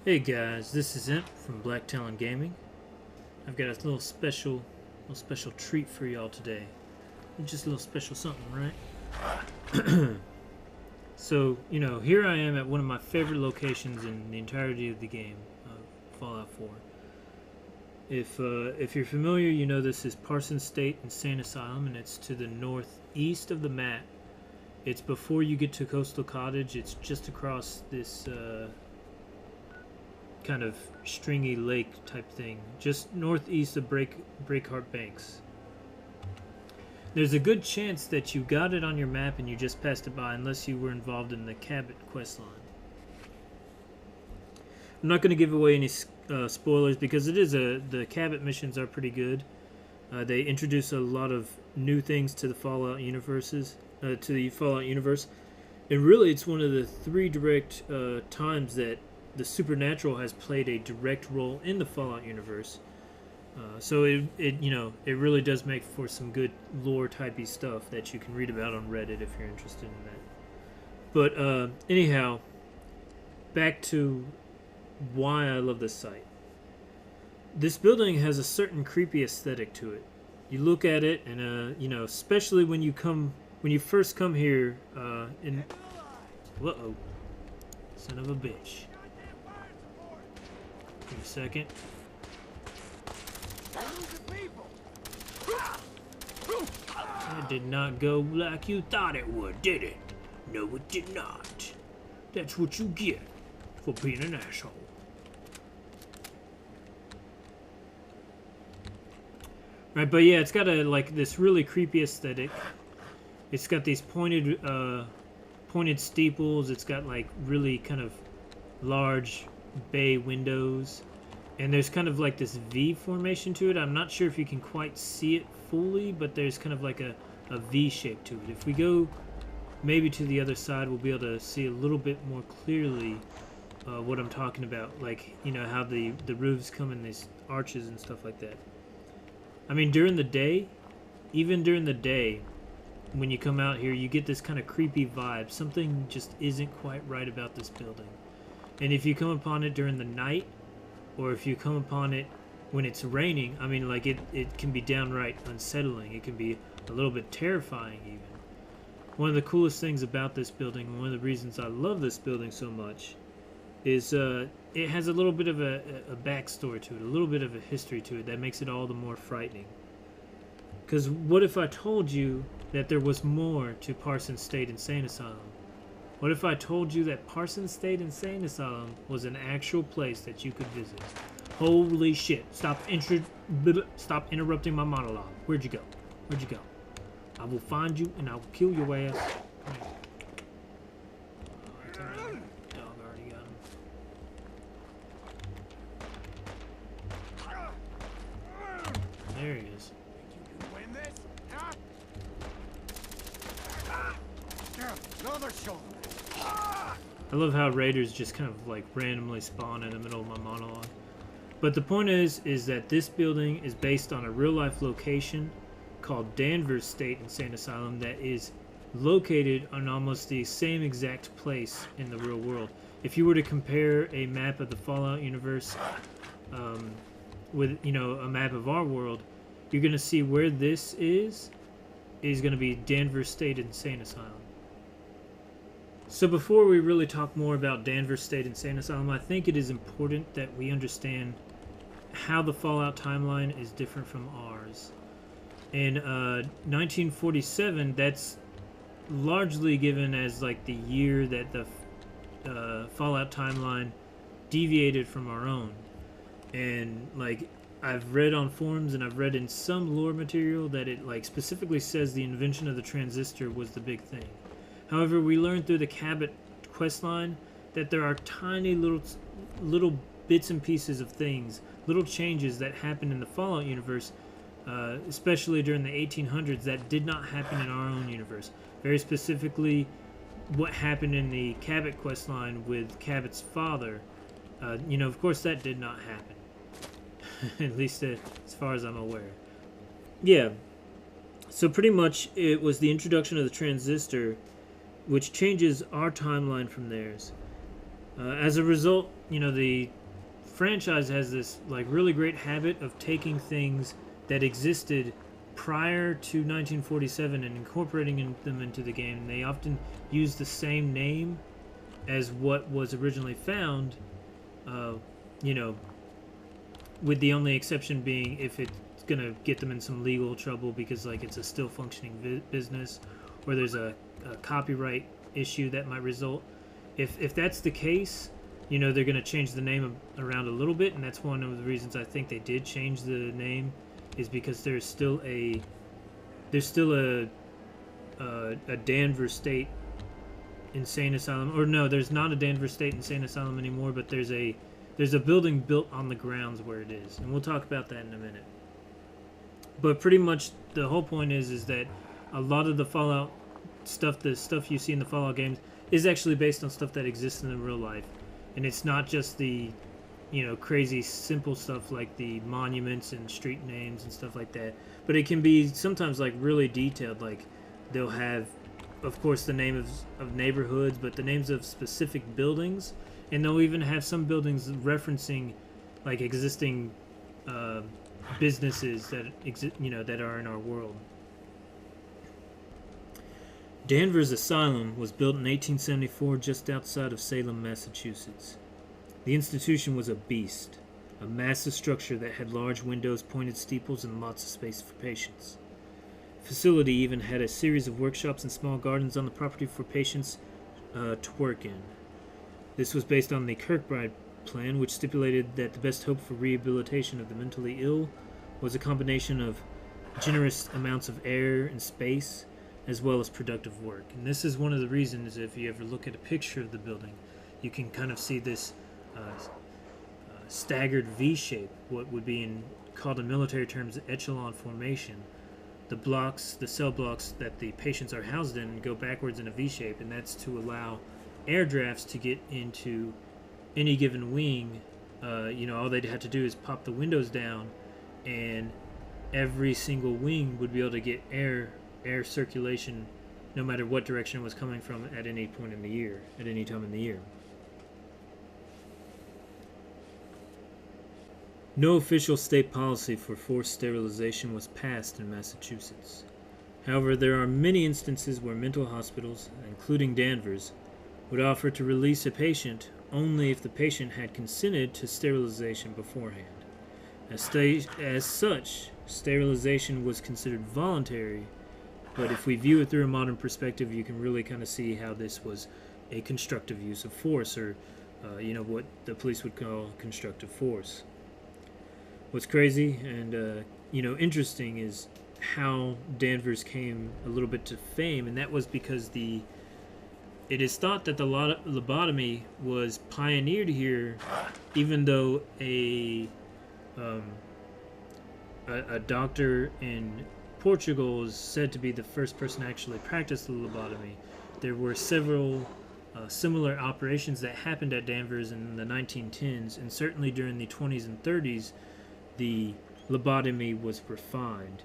Hey guys, this is Imp from Black Talon Gaming. I've got a little special treat for y'all today. Just a little special something, right? So, here I am at one of my favorite locations in the entirety of the game, Fallout 4. If you're familiar, you know this is Parsons State Insane Asylum, and it's to the northeast of the map. It's before you get to Coastal Cottage. It's just across this kind of stringy lake type thing, just northeast of Breakheart Banks. There's a good chance that you got it on your map and you just passed it by, unless you were involved in the Cabot quest line. I'm not going to give away any spoilers because the Cabot missions are pretty good. They introduce a lot of new things to the Fallout universe, and really it's one of the three direct times that the supernatural has played a direct role in the Fallout universe. So it really does make for some good lore typey stuff that you can read about on Reddit if you're interested in that. But anyhow, back to why I love this site. This building has a certain creepy aesthetic to it. You look at it, and especially when you first come here. Whoa, son of a bitch! Give me a second. That did not go like you thought it would, did it? No, it did not. That's what you get for being an asshole. Right, but yeah, it's got this really creepy aesthetic. It's got these pointed steeples. It's got really kind of large bay windows, and there's kind of this V formation to it. I'm not sure if you can quite see it fully, but there's kind of a V shape to it. If we go maybe to the other side, we'll be able to see a little bit more clearly what I'm talking about, how the roofs come in these arches and stuff like that. I mean, even during the day, when you come out here, you get this kind of creepy vibe. Something just isn't quite right about this building. And if you come upon it during the night, or if you come upon it when it's raining, I mean, it can be downright unsettling. It can be a little bit terrifying even. One of the coolest things about this building, and one of the reasons I love this building so much, is it has a little bit of a backstory to it, a little bit of a history to it that makes it all the more frightening. Because what if I told you that there was more to Parsons State Insane Asylum? What if I told you that Parsons State Insane Asylum was an actual place that you could visit? Holy shit. Stop interrupting my monologue. Where'd you go? Where'd you go? I will find you and I will kill your ass. Dog already got him. There he is. Another shoulder. I love how raiders just kind of randomly spawn in the middle of my monologue. But the point is that this building is based on a real life location called Danvers State Insane Asylum that is located on almost the same exact place in the real world. If you were to compare a map of the Fallout universe with a map of our world, you're going to see where this is going to be Danvers State Insane Asylum. So before we really talk more about Danvers State Insane Asylum, I think it is important that we understand how the Fallout timeline is different from ours. In 1947, that's largely given as the year that the Fallout timeline deviated from our own. And I've read on forums and I've read in some lore material that it specifically says the invention of the transistor was the big thing. However, we learned through the Cabot questline that there are tiny little bits and pieces of things, little changes that happened in the Fallout universe, especially during the 1800s, that did not happen in our own universe. Very specifically, what happened in the Cabot questline with Cabot's father. Of course, that did not happen, at least as far as I'm aware. Yeah. So pretty much, it was the introduction of the transistor which changes our timeline from theirs. As a result, the franchise has this like really great habit of taking things that existed prior to 1947 and incorporating them into the game. They often use the same name as what was originally found, uh, you know, with the only exception being if it's gonna get them in some legal trouble because like it's a still functioning business, or there's a copyright issue that might result. If that's the case, they're gonna change the name around a little bit, and that's one of the reasons I think they did change the name, is because there's still a Danvers State Insane Asylum, or no, there's not a Danvers State Insane Asylum anymore, but there's a building built on the grounds where it is, and we'll talk about that in a minute. But pretty much the whole point is that a lot of the Fallout stuff, the stuff you see in the Fallout games, is actually based on stuff that exists in the real life, and it's not just the crazy simple stuff like the monuments and street names and stuff like that, but it can be sometimes like really detailed. Like they'll have, of course, the name of neighborhoods, but the names of specific buildings, and they'll even have some buildings referencing like existing businesses that exist, that are in our world. Danvers Asylum was built in 1874 just outside of Salem, Massachusetts. The institution was a beast, a massive structure that had large windows, pointed steeples, and lots of space for patients. The facility even had a series of workshops and small gardens on the property for patients to work in. This was based on the Kirkbride plan, which stipulated that the best hope for rehabilitation of the mentally ill was a combination of generous amounts of air and space, as well as productive work. And this is one of the reasons, if you ever look at a picture of the building, you can kind of see this staggered V shape, what would be called in military terms echelon formation. The cell blocks that the patients are housed in go backwards in a V shape, and that's to allow air drafts to get into any given wing. All they'd have to do is pop the windows down, and every single wing would be able to get air circulation no matter what direction it was coming from at any point in the year, at any time in the year. No official state policy for forced sterilization was passed in Massachusetts. However, there are many instances where mental hospitals, including Danvers, would offer to release a patient only if the patient had consented to sterilization beforehand. As such, sterilization was considered voluntary, but if we view it through a modern perspective, you can really kind of see how this was a constructive use of force, or what the police would call constructive force. What's crazy and interesting is how Danvers came a little bit to fame, and that was because it is thought that the lobotomy was pioneered here, even though a doctor in Portugal is said to be the first person to actually practice the lobotomy. There were several similar operations that happened at Danvers in the 1910s, and certainly during the 20s and 30s, the lobotomy was refined.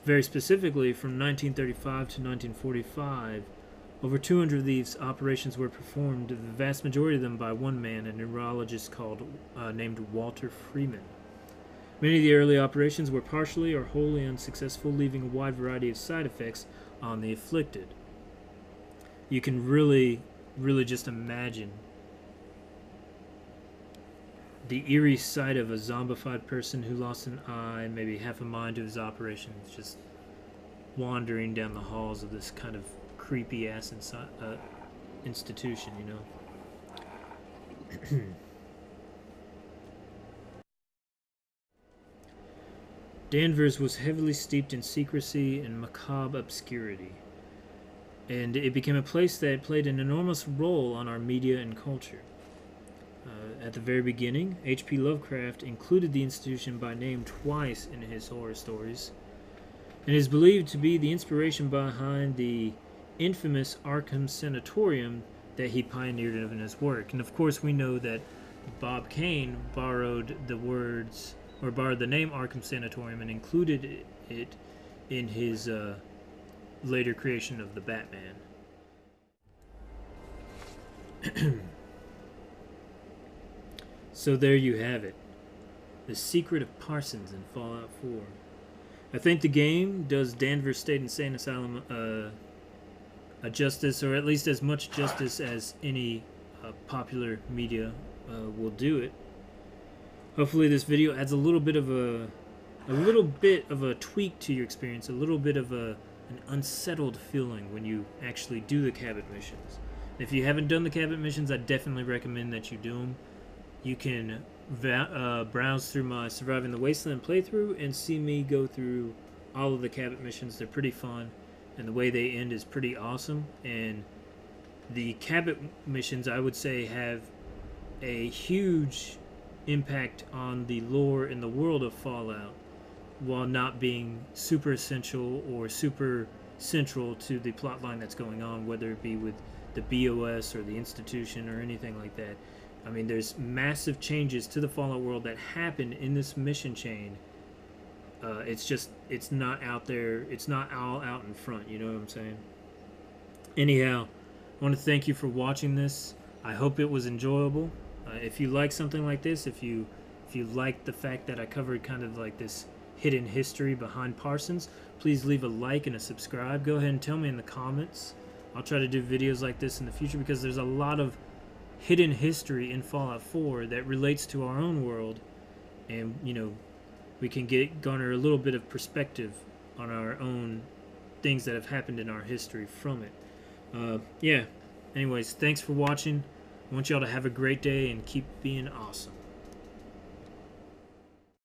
Very specifically, from 1935 to 1945, over 200 of these operations were performed, the vast majority of them by one man, a neurologist named Walter Freeman. Many of the early operations were partially or wholly unsuccessful, leaving a wide variety of side effects on the afflicted. You can really just imagine the eerie sight of a zombified person who lost an eye, maybe half a mind to his operations, just wandering down the halls of this kind of creepy-ass institution, Danvers was heavily steeped in secrecy and macabre obscurity, and it became a place that played an enormous role on our media and culture. At the very beginning, H.P. Lovecraft included the institution by name twice in his horror stories, and is believed to be the inspiration behind the infamous Arkham Sanatorium that he pioneered in his work. And of course, we know that Bob Kane borrowed the name Arkham Sanatorium and included it in his later creation of the Batman. So there you have it. The Secret of Parsons in Fallout 4. I think the game does Danvers State Insane Asylum a justice, or at least as much justice as any popular media will do it. Hopefully this video adds a little bit of a tweak to your experience, a little bit of an unsettled feeling when you actually do the cabinet missions. If you haven't done the cabinet missions, I definitely recommend that you do them. You can browse through my Surviving the Wasteland playthrough and see me go through all of the cabinet missions. They're pretty fun, and the way they end is pretty awesome. And the cabinet missions, I would say, have a huge impact on the lore in the world of Fallout, while not being super essential or super central to the plot line that's going on, whether it be with the BOS or the Institution or anything like that. I mean, there's massive changes to the Fallout world that happen in this mission chain. It's not out there, it's not all out in front, you know what I'm saying? Anyhow, I want to thank you for watching this. I hope it was enjoyable. If you like something like this, if you like the fact that I covered kind of like this hidden history behind Parsons, please leave a like and a subscribe. Go ahead and tell me in the comments. I'll try to do videos like this in the future, because there's a lot of hidden history in Fallout 4 that relates to our own world, and you know, we can garner a little bit of perspective on our own things that have happened in our history from it. Yeah, anyways, thanks for watching. I want y'all to have a great day and keep being awesome.